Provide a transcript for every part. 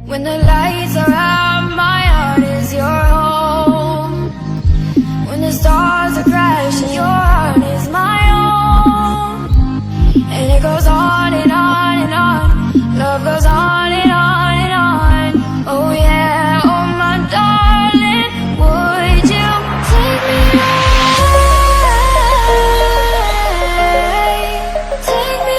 When the lights are out, my heart is your home. When the stars are crashing, your heart is my own. And it goes on and on and on. Love goes on and on and on. Oh yeah, oh my darling, would you take me away? Take me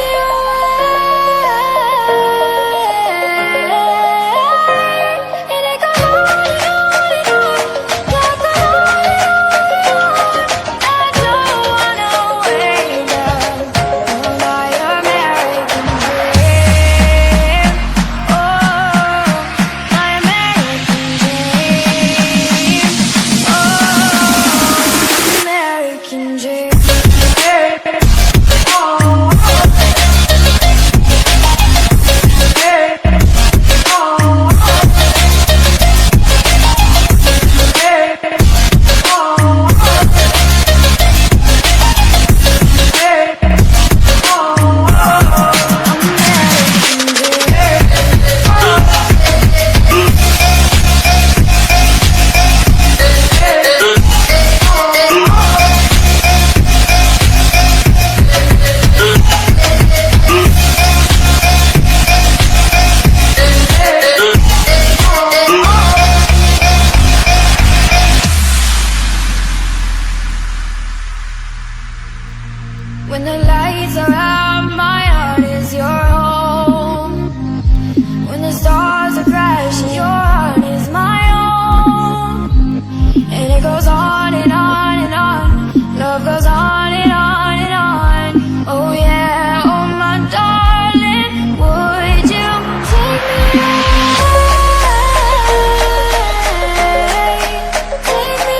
When the lights are out, my heart is your home. When the stars are crashing, your heart is my own. And it goes on and on and on. Love goes on and on and on. Oh yeah, oh my darling, would you take me away? Take me